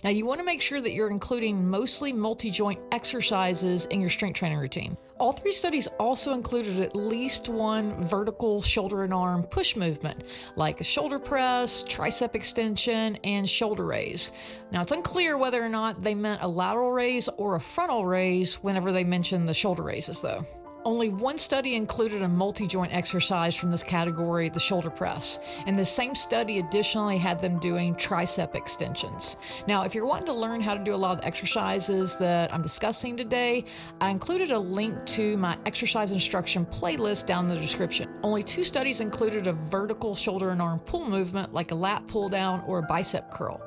Now, you want to make sure that you're including mostly multi-joint exercises in your strength training routine. All 3 studies also included at least one vertical shoulder and arm push movement, like a shoulder press, tricep extension, and shoulder raise. Now, it's unclear whether or not they meant a lateral raise or a frontal raise whenever they mentioned the shoulder raises, though. Only one study included a multi-joint exercise from this category, the shoulder press, and the same study additionally had them doing tricep extensions. Now, if you're wanting to learn how to do a lot of the exercises that I'm discussing today, I included a link to my exercise instruction playlist down in the description. Only 2 studies included a vertical shoulder and arm pull movement like a lat pull down or a bicep curl.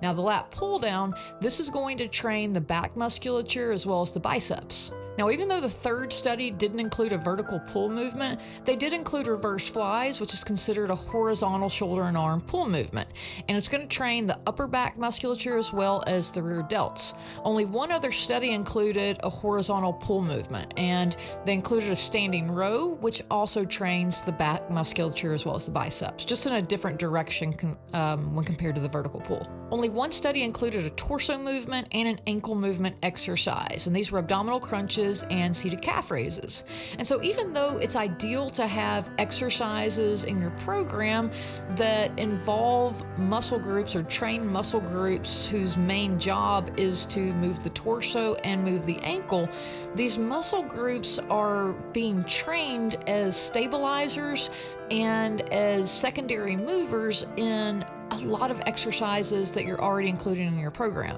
Now, the lat pull down, this is going to train the back musculature as well as the biceps. Now, even though the 3rd study didn't include a vertical pull movement, they did include reverse flies, which is considered a horizontal shoulder and arm pull movement. And it's going to train the upper back musculature as well as the rear delts. Only one other study included a horizontal pull movement, and they included a standing row, which also trains the back musculature as well as the biceps, just in a different direction when compared to the vertical pull. Only one study included a torso movement and an ankle movement exercise, and these were abdominal crunches and seated calf raises. And so even though it's ideal to have exercises in your program that involve muscle groups or train muscle groups whose main job is to move the torso and move the ankle, these muscle groups are being trained as stabilizers and as secondary movers in a lot of exercises that you're already including in your program.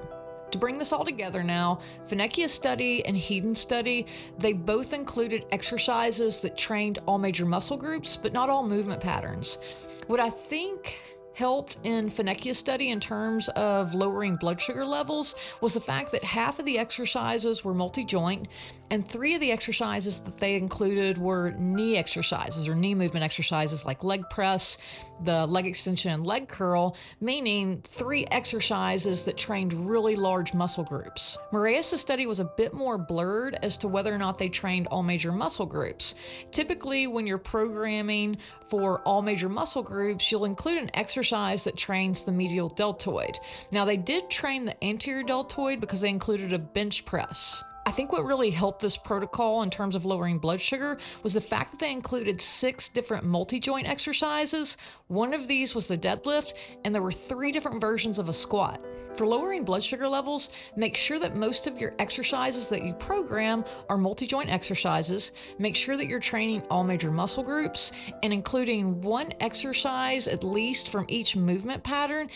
To bring this all together now, Finecchia's study and Hedon's study, they both included exercises that trained all major muscle groups, but not all movement patterns. What I think helped in Finecchia's study in terms of lowering blood sugar levels was the fact that half of the exercises were multi-joint, and 3 of the exercises that they included were knee exercises or knee movement exercises like leg press, the leg extension, and leg curl, meaning 3 exercises that trained really large muscle groups. Moraes' study was a bit more blurred as to whether or not they trained all major muscle groups. Typically, when you're programming for all major muscle groups, you'll include an exercise that trains the medial deltoid. Now, they did train the anterior deltoid because they included a bench press. I think what really helped this protocol in terms of lowering blood sugar was the fact that they included 6 different multi-joint exercises. One of these was the deadlift, and there were 3 different versions of a squat. For lowering blood sugar levels, make sure that most of your exercises that you program are multi-joint exercises. Make sure that you're training all major muscle groups and including one exercise at least from each movement pattern